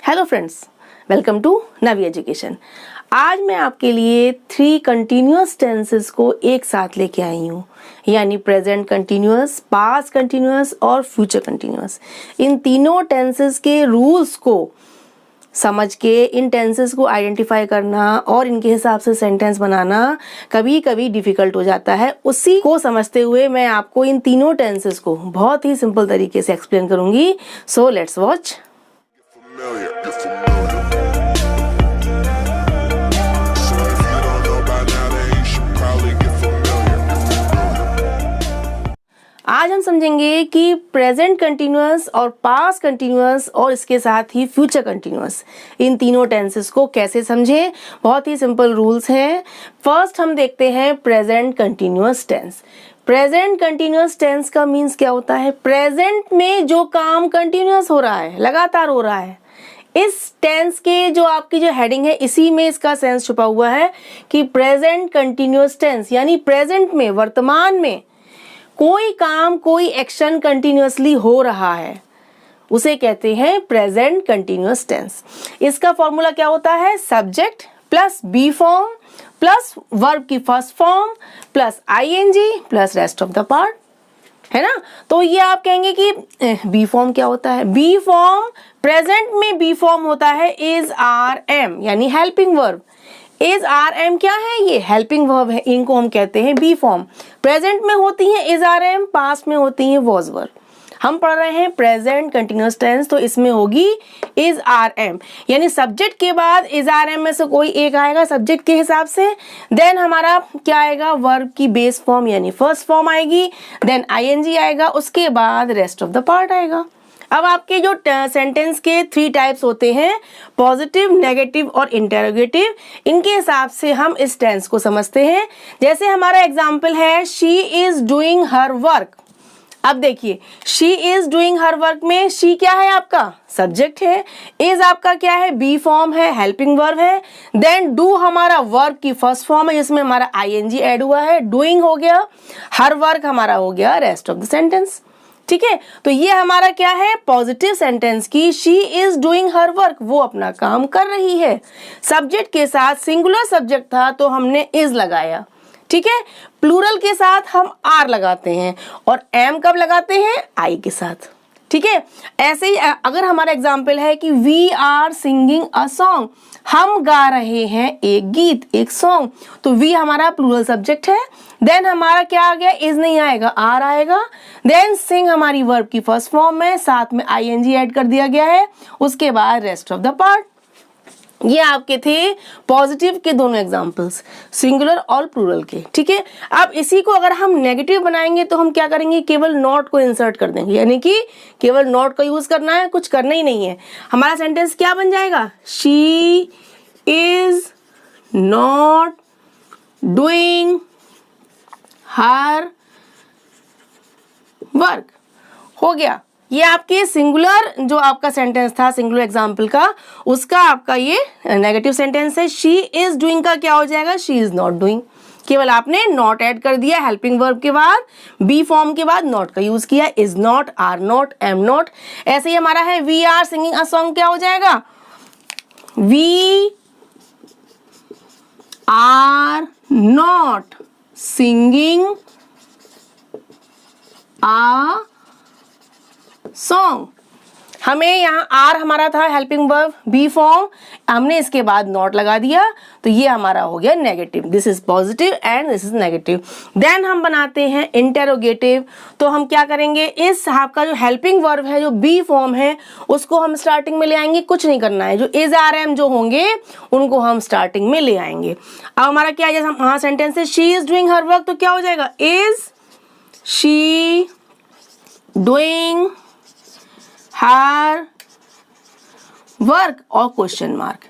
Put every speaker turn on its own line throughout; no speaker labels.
Hello friends, welcome to Navi education. आज मैं आपके लिए 3 कंटिन्यूअस टेंसेस को एक साथ लेके आई हूँ, यानी प्रेजेंट कंटिन्यूअस, पास्ट कंटिन्यूअस और फ्यूचर कंटिन्यूअस। इन तीनों टेंसेस के रूल्स को समझ के इन टेंसेस को आइडेंटिफाई करना और इनके हिसाब से सेंटेंस बनाना कभी कभी डिफिकल्ट हो जाता है। उसी को समझते हुए मैं आपको इन तीनों टेंसेस को बहुत ही सिंपल तरीके से एक्सप्लेन करूंगी। So let's watch. आज हम समझेंगे कि प्रेजेंट कंटिन्यूअस और पास्ट कंटिन्यूअस और इसके साथ ही फ्यूचर कंटिन्यूअस, इन तीनों टेंसेस को कैसे समझें। बहुत ही सिंपल रूल्स हैं। फर्स्ट हम देखते हैं present continuous tense. Present continuous tense का मीन्स क्या होता है? प्रेजेंट में जो काम कंटिन्यूअस हो रहा है, लगातार हो रहा है। इस टेंस के जो आपकी जो हेडिंग है, इसी में इसका सेंस छुपा हुआ है कि प्रेजेंट कंटिन्यूअस टेंस यानी प्रेजेंट में, वर्तमान में कोई काम, कोई एक्शन कंटिन्यूअसली हो रहा है, उसे कहते हैं प्रेजेंट कंटिन्यूअस टेंस। इसका फॉर्मूला क्या होता है? Subject plus be form plus verb की first form plus ING plus rest of the part, है ना। तो ये आप कहेंगे कि बी फॉर्म क्या होता है? बी फॉर्म, प्रेजेंट में बी फॉर्म होता है इज आर एम, यानी helping verb. Is are am क्या है? ये हेल्पिंग वर्ब है, इनको हम कहते हैं बी फॉर्म। प्रेजेंट में होती है इज आर एम, पास्ट में होती है वॉज वर्ब। हम पढ़ रहे हैं प्रेजेंट कंटिन्यूअस टेंस, तो इसमें होगी इज आर एम, यानी सब्जेक्ट के बाद इज आर एम में से कोई एक आएगा सब्जेक्ट के हिसाब से। देन हमारा क्या आएगा? वर्ब की बेस फॉर्म यानी फर्स्ट फॉर्म आएगी, देन आईएनजी आएगा, उसके बाद रेस्ट ऑफ द पार्ट आएगा। अब आपके जो सेंटेंस के 3 टाइप्स होते हैं, पॉजिटिव, नेगेटिव और इंटेरोगेटिव, इनके हिसाब से हम इस टेंस को समझते हैं। जैसे हमारा एग्जाम्पल है she is doing her work. अब देखिए, she is doing her work में शी क्या है? आपका सब्जेक्ट है। इज आपका क्या है? बी फॉर्म है, हेल्पिंग वर्ब है। देन डू हमारा वर्ब की फर्स्ट फॉर्म है, जिसमें हमारा आईएनजी ऐड हुआ है, डूइंग हो गया। हर वर्क हमारा हो गया रेस्ट ऑफ द सेंटेंस। ठीक है, तो ये हमारा क्या है? पॉजिटिव सेंटेंस की she is doing her work, वो अपना काम कर रही है। सब्जेक्ट के साथ सिंगुलर सब्जेक्ट था तो हमने इज लगाया। ठीक है, प्लूरल के साथ हम आर लगाते हैं और एम कब लगाते हैं? आई के साथ। ठीक है, ऐसे ही अगर हमारा एग्जाम्पल है कि we are singing a song, हम गा रहे हैं एक गीत, एक सॉन्ग, तो वी हमारा प्लूरल सब्जेक्ट है। देन हमारा क्या आ गया? इज नहीं आएगा, आर आएगा। देन सिंग हमारी वर्ब की फर्स्ट फॉर्म में, साथ में आईएनजी ऐड कर दिया गया है, उसके बाद रेस्ट ऑफ द पार्ट। ये आपके थे पॉजिटिव के दोनों एग्जाम्पल्स, सिंगुलर और प्लूरल के। ठीक है, अब इसी को अगर हम नेगेटिव बनाएंगे तो हम क्या करेंगे? केवल नॉट को इंसर्ट कर देंगे, यानी कि केवल नॉट का यूज करना है, कुछ करना ही नहीं है। हमारा सेंटेंस क्या बन जाएगा? She is not doing her work, हो गया। ये आपके सिंगुलर जो आपका सेंटेंस था, सिंगुलर एग्जाम्पल का, उसका आपका ये नेगेटिव सेंटेंस है। शी इज डूइंग का क्या हो जाएगा? She is not doing. केवल आपने नॉट ऐड कर दिया, हेल्पिंग वर्ब के बाद बी फॉर्म के बाद नॉट का यूज किया, is not, are not, am not. ऐसे ही हमारा है we are singing a song, क्या हो जाएगा? We are not singing a song. हमें यहाँ आर हमारा था हेल्पिंग वर्ब, बी फॉर्म, हमने इसके बाद नॉट लगा दिया, तो ये हमारा हो गया negative. This is positive and this is negative. Then हम बनाते हैं इंटेरोगेटिव। तो हम क्या करेंगे? इस आपका जो हेल्पिंग वर्ब है, जो बी फॉर्म है, उसको हम स्टार्टिंग में ले आएंगे, कुछ नहीं करना है। जो इज आर एम जो होंगे उनको हम स्टार्टिंग में ले आएंगे। अब हमारा क्या है? जैसे हाँ सेंटेंस है she is doing her work, तो क्या हो जाएगा? Is she doing her work और क्वेश्चन मार्क।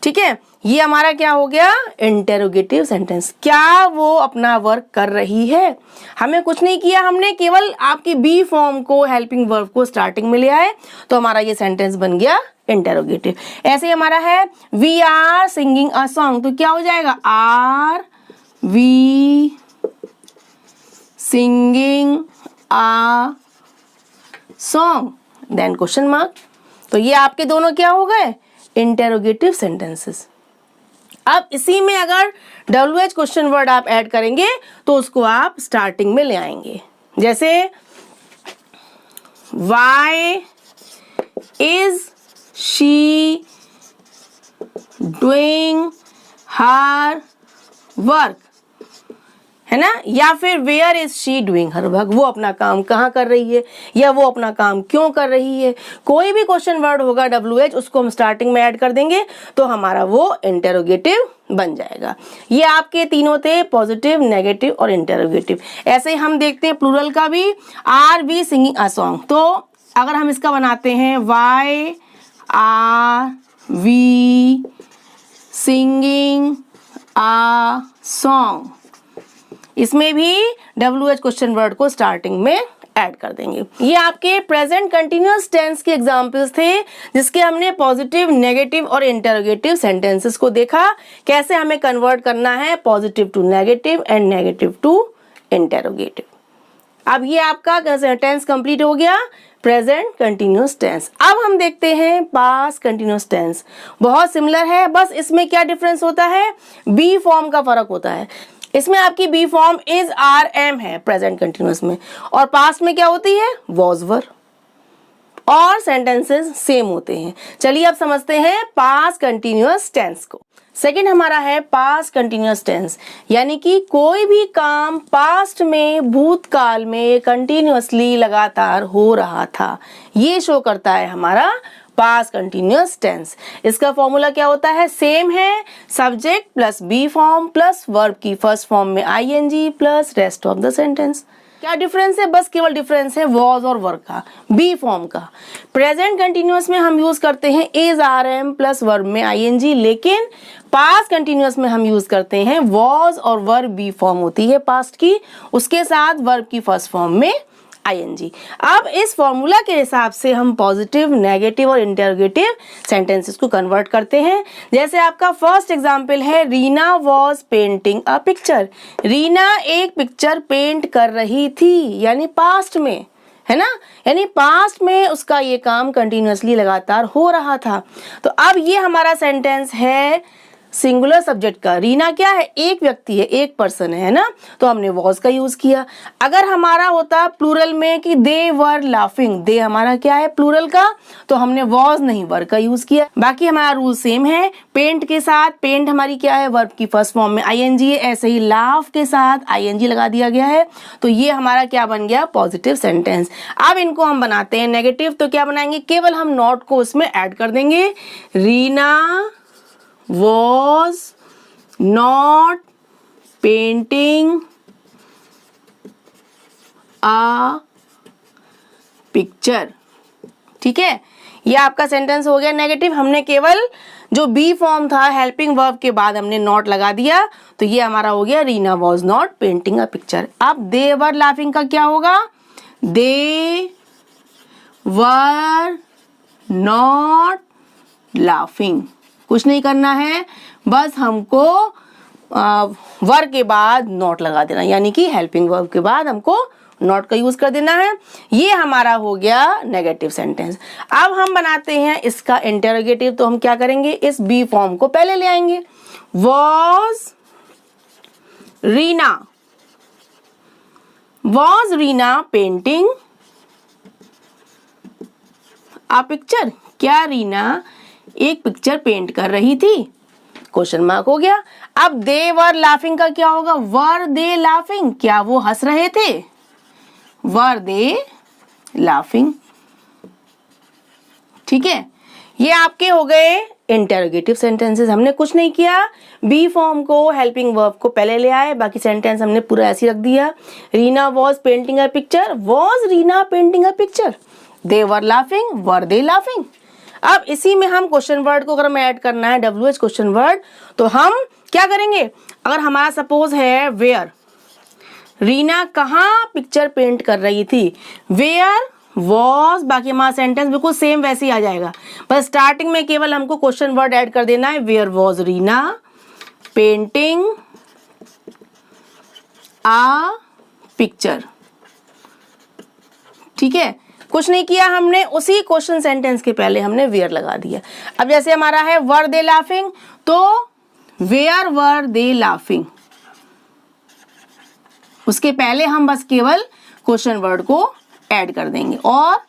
ठीक है, ये हमारा क्या हो गया? Interrogative sentence. क्या वो अपना वर्क कर रही है? हमें कुछ नहीं किया, हमने केवल आपकी बी फॉर्म को, हेल्पिंग वर्ब को स्टार्टिंग में ले आए, तो हमारा ये सेंटेंस बन गया इंटेरोगेटिव। ऐसे ही हमारा है we are singing a song, तो क्या हो जाएगा? Are we singing a song, then question mark. तो ये आपके दोनों क्या हो गए, इंटेरोगेटिव सेंटेंसेस। अब इसी में अगर WH क्वेश्चन वर्ड आप ऐड करेंगे तो उसको आप स्टार्टिंग में ले आएंगे। जैसे Why is she doing her work, है ना, या फिर where is she doing her work, वो अपना काम कहाँ कर रही है या वो अपना काम क्यों कर रही है। कोई भी क्वेश्चन वर्ड होगा WH, उसको हम स्टार्टिंग में ऐड कर देंगे तो हमारा वो इंटेरोगेटिव बन जाएगा। ये आपके तीनों थे, पॉजिटिव, नेगेटिव और इंटेरोगेटिव। ऐसे ही हम देखते हैं प्लूरल का भी, are we singing a song. तो अगर हम इसका बनाते हैं why are we singing a song, इसमें भी WH क्वेश्चन वर्ड को स्टार्टिंग में ऐड कर देंगे। ये आपके प्रेजेंट कंटिन्यूअस टेंस के एग्जांपल्स थे, जिसके हमने पॉजिटिव, नेगेटिव और इंटरोगेटिव सेंटेंसेस को देखा, कैसे हमें कन्वर्ट करना है positive to negative and negative to interrogative. अब ये आपका टेंस कंप्लीट हो गया, प्रेजेंट कंटिन्यूअस टेंस। अब हम देखते हैं पास्ट कंटिन्यूअस टेंस। बहुत सिमिलर है, बस इसमें क्या डिफरेंस होता है, बी फॉर्म का फर्क होता है। इसमें आपकी be form is are am है प्रेजेंट कंटिन्यूअस में, और पास्ट में क्या होती है, वॉज वर, और सेंटेंसेस सेम होते हैं। चलिए अब समझते हैं पास्ट कंटिन्यूअस टेंस को। सेकंड हमारा है पास्ट कंटिन्यूअस टेंस, यानी कि कोई भी काम पास्ट में, भूतकाल में कंटिन्यूअसली लगातार हो रहा था, ये शो करता है हमारा पास्ट कंटिन्यूअस टेंस। इसका फॉर्मूला क्या होता है, सेम है, subject plus be form plus verb की फर्स्ट फॉर्म में ING plus rest of the sentence. क्या डिफरेंस है, बस केवल डिफरेंस है वॉज और वर्ब का, बी फॉर्म का। प्रेजेंट कंटिन्यूअस में हम यूज करते हैं इज RM प्लस वर्ब में ING, लेकिन पास्ट कंटिन्यूअस में हम यूज करते हैं वॉज और वर्ब बी फॉर्म होती है पास्ट की, उसके साथ वर्ब की फर्स्ट फॉर्म में ING। अब इस फॉर्मूला के हिसाब से हम पॉजिटिव, नेगेटिव और इंटरोगेटिव सेंटेंसेस को कन्वर्ट करते हैं। जैसे आपका फर्स्ट एग्जांपल है, Reena was painting a picture. Reena एक पिक्चर पेंट कर रही थी, यानी पास्ट में, है ना, यानी पास्ट में उसका ये काम कंटिन्यूअसली लगातार हो रहा था। तो अब ये हमारा सेंटेंस है सिंगुलर सब्जेक्ट का। रीना क्या है, एक व्यक्ति है, एक पर्सन है ना, तो हमने वॉज का यूज किया। अगर हमारा होता प्लूरल में कि दे वर लाफिंग, दे हमारा क्या है प्लूरल का, तो हमने वॉज नहीं वर का यूज किया। बाकी हमारा रूल सेम है, पेंट के साथ, पेंट हमारी क्या है वर्ब की फर्स्ट फॉर्म में ING है, ऐसे ही लाफ के साथ ING लगा दिया गया है, तो ये हमारा क्या बन गया, पॉजिटिव सेंटेंस। अब इनको हम बनाते हैं नेगेटिव, तो क्या बनाएंगे, केवल हम नॉट को उसमें ऐड कर देंगे। Reena was not painting a picture। ठीक है, ये आपका सेंटेंस हो गया नेगेटिव। हमने केवल जो बी फॉर्म था हेल्पिंग वर्ब के बाद हमने नॉट लगा दिया, तो ये हमारा हो गया Reena was not painting a picture। अब दे वर लाफिंग का क्या होगा, दे वर नॉट लाफिंग। कुछ नहीं करना है, बस हमको वर्ब के बाद नॉट लगा देना, यानी कि हेल्पिंग वर्ब के बाद हमको नॉट का यूज कर देना है। ये हमारा हो गया नेगेटिव सेंटेंस। अब हम बनाते हैं इसका इंटरोगेटिव, तो हम क्या करेंगे, इस बी फॉर्म को पहले ले आएंगे। Was Reena painting a picture, क्या रीना एक पिक्चर पेंट कर रही थी, क्वेश्चन मार्क हो गया। अब दे वर लाफिंग का क्या होगा, वर दे लाफिंग, क्या वो हंस रहे थे, वर दे लाफिंग। ठीक है, ये आपके हो गए इंटरोगेटिव सेंटेंसेस। हमने कुछ नहीं किया, बी फॉर्म को, हेल्पिंग वर्ब को पहले ले आए, बाकी सेंटेंस हमने पूरा ऐसे रख दिया। Reena was painting a picture, was Reena painting a picture, they were laughing, were they laughing. अब इसी में हम क्वेश्चन वर्ड को अगर हमें ऐड करना है WH क्वेश्चन वर्ड, तो हम क्या करेंगे, अगर हमारा सपोज है वेयर, रीना कहाँ पिक्चर पेंट कर रही थी, वेयर वॉज, बाकी हमारा सेंटेंस बिल्कुल सेम वैसे ही आ जाएगा, बस स्टार्टिंग में केवल हमको क्वेश्चन वर्ड ऐड कर देना है, where was Reena painting a picture. ठीक है, कुछ नहीं किया हमने, उसी क्वेश्चन सेंटेंस के पहले हमने वेयर लगा दिया। अब जैसे हमारा है वर दे लाफिंग, तो वेयर वर दे लाफिंग, उसके पहले हम बस केवल क्वेश्चन वर्ड को ऐड कर देंगे और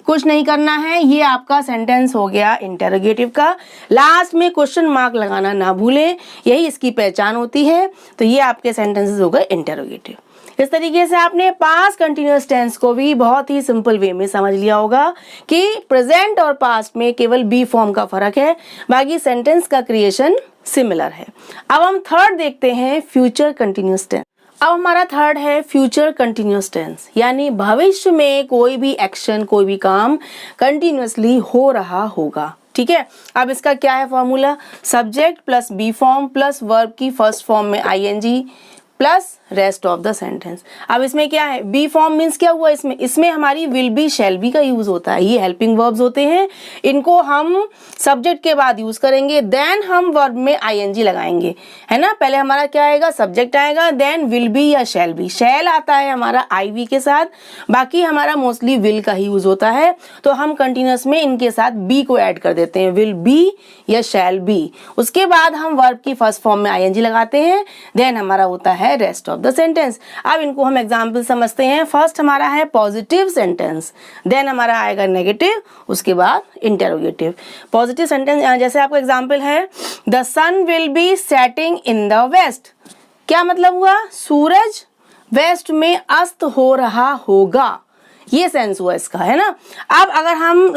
कुछ नहीं करना है। ये आपका सेंटेंस हो गया इंटेरोगेटिव का। लास्ट में क्वेश्चन मार्क लगाना ना भूलें, यही इसकी पहचान होती है। तो ये आपके सेंटेंसेस हो गए इंटेरोगेटिव। इस तरीके से आपने पास्ट कंटिन्यूअस टेंस को भी बहुत ही सिंपल वे में समझ लिया होगा कि प्रेजेंट और पास्ट में केवल बी फॉर्म का फर्क है, बाकी सेंटेंस का क्रिएशन सिमिलर है। अब हम थर्ड देखते हैं, फ्यूचर कंटिन्यूअस टेंस। अब हमारा थर्ड है फ्यूचर कंटिन्यूअस टेंस, यानी भविष्य में कोई भी एक्शन, कोई भी काम कंटिन्यूअसली हो रहा होगा। ठीक है, अब इसका क्या है formula, subject plus be form plus verb की फर्स्ट फॉर्म में ING plus rest of the sentence. अब इसमें क्या है, बी फॉर्म मीन्स क्या हुआ, इसमें हमारी विल बी शैल बी का यूज होता है। ये हेल्पिंग वर्ब्स होते हैं, इनको हम सब्जेक्ट के बाद यूज करेंगे, देन हम वर्ब में आईएनजी लगाएंगे, है ना। पहले हमारा क्या आएगा, सब्जेक्ट आएगा, देन विल बी या शैल बी। शैल आता है हमारा आईवी के साथ, बाकी हमारा मोस्टली विल का ही यूज होता है। तो हम कंटिन्यूअस में इनके साथ बी को ऐड कर देते हैं, विल बी या शैल बी। उसके बाद हम वर्ब की फर्स्ट फॉर्म में आईएनजी लगाते हैं, देन हमारा होता है रेस्ट ऑफ द सेंटेंस। अब इनको हम एग्जाम्पल समझते हैं। फर्स्ट हमारा है पॉजिटिव सेंटेंस, देन हमारा आएगा नेगेटिव, उसके बाद इंटेरोगेटिव। पॉजिटिव सेंटेंस जैसे आपका एग्जाम्पल है, the sun will be setting in the west. क्या मतलब हुआ, सूरज वेस्ट में अस्त हो रहा होगा, ये सेंस हुआ इसका, है ना। अब अगर हम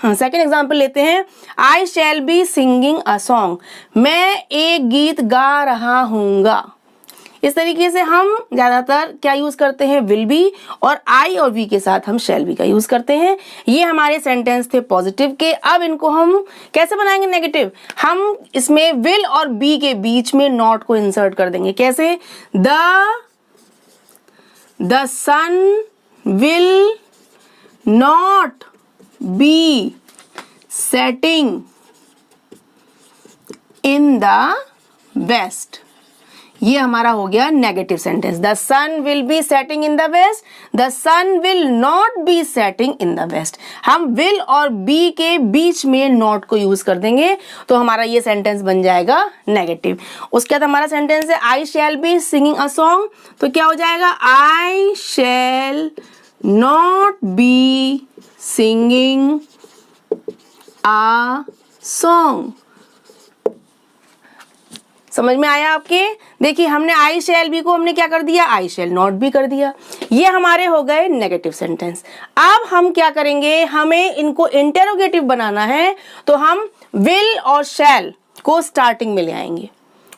सेकेंड एग्जाम्पल लेते हैं, I shall be singing a song, मैं एक गीत गा रहा हूँगा। इस तरीके से हम ज्यादातर क्या यूज करते हैं, विल बी, और आई और वी के साथ हम शैल बी का यूज करते हैं। ये हमारे सेंटेंस थे पॉजिटिव के। अब इनको हम कैसे बनाएंगे नेगेटिव, हम इसमें विल और बी के बीच में नॉट को इंसर्ट कर देंगे। कैसे, the sun will not be setting in the west. ये हमारा हो गया negative sentence. The sun will be setting in the west, the sun will not be setting in the west. हम विल और बी के बीच में नॉट को यूज कर देंगे, तो हमारा ये सेंटेंस बन जाएगा नेगेटिव। उसके बाद हमारा सेंटेंस है I shall be singing a song, तो क्या हो जाएगा, I shall not be singing a song. समझ में आया आपके। देखिए हमने आई शैल बी को हमने क्या कर दिया, आई शैल नॉट बी कर दिया। ये हमारे हो गए नेगेटिव सेंटेंस। अब हम क्या करेंगे, हमें इनको इंटेरोगेटिव बनाना है, तो हम विल और शैल को स्टार्टिंग में ले आएंगे,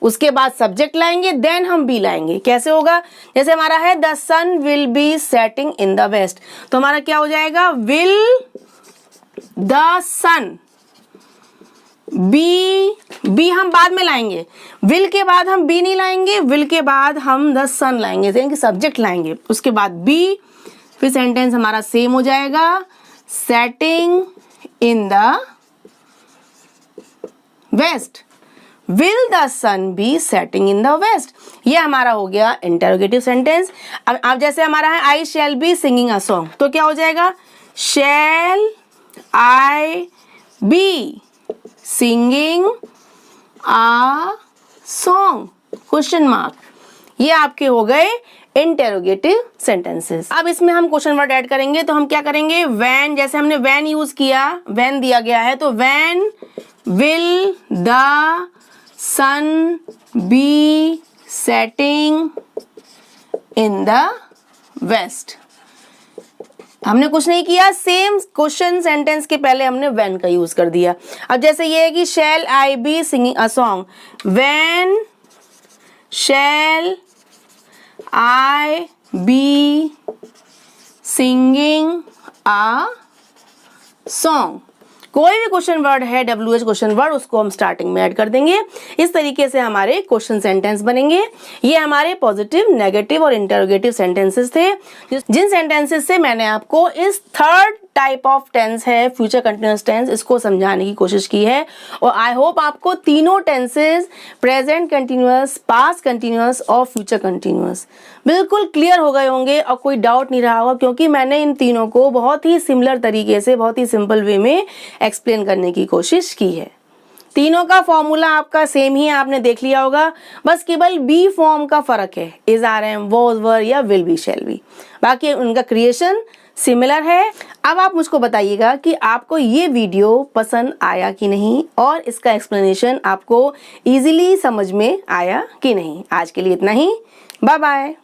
उसके बाद सब्जेक्ट लाएंगे, देन हम बी लाएंगे। कैसे होगा, जैसे हमारा है the sun will be setting in the west, तो हमारा क्या हो जाएगा, विल द सन बी हम बाद में लाएंगे, विल के बाद हम बी नहीं लाएंगे, विल के बाद हम द सन लाएंगे, यानी कि सब्जेक्ट लाएंगे, उसके बाद बी, फिर सेंटेंस हमारा सेम हो जाएगा, setting in the west, will the sun be setting in the west. ये हमारा हो गया इंटेरोगेटिव सेंटेंस। अब जैसे हमारा है I shall be singing a song, तो क्या हो जाएगा, shall I be singing a song, question mark. ये आपके हो गए इंटेरोगेटिव सेंटेंसेस। अब इसमें हम क्वेश्चन वर्ड ऐड करेंगे, तो हम क्या करेंगे, व्हेन, जैसे हमने व्हेन यूज किया, व्हेन दिया गया है, तो when will the sun be setting in the west. हमने कुछ नहीं किया, सेम क्वेश्चन सेंटेंस के पहले हमने व्हेन का यूज कर दिया। अब जैसे ये है कि shall I be singing a song, when shall I be singing a song. कोई भी क्वेश्चन वर्ड है WH क्वेश्चन वर्ड, उसको हम स्टार्टिंग में ऐड कर देंगे। इस तरीके से हमारे क्वेश्चन सेंटेंस बनेंगे। ये हमारे पॉजिटिव, नेगेटिव और इंटरोगेटिव सेंटेंसेस थे, जिन सेंटेंसेस से मैंने आपको इस थर्ड टाइप ऑफ टेंस है फ्यूचर कंटिन्यूअस टेंस, इसको समझाने की कोशिश की है। और आई होप आपको तीनों tenses present continuous, past continuous और फ्यूचर कंटिन्यूअस बिल्कुल क्लियर हो गए होंगे और कोई डाउट नहीं रहा होगा, क्योंकि मैंने इन तीनों को बहुत ही सिमिलर तरीके से, बहुत ही सिंपल वे में एक्सप्लेन करने की कोशिश की है। तीनों का फॉर्मूला आपका सेम ही है, आपने देख लिया होगा, बस केवल बी फॉर्म का फर्क है, इज, आर, एम, वॉज, वर या विल बी, शैल बी, बाकी उनका क्रिएशन सिमिलर है। अब आप मुझको बताइएगा कि आपको ये वीडियो पसंद आया कि नहीं और इसका एक्सप्लेनेशन आपको इजीली समझ में आया कि नहीं। आज के लिए इतना ही, बाय बाय।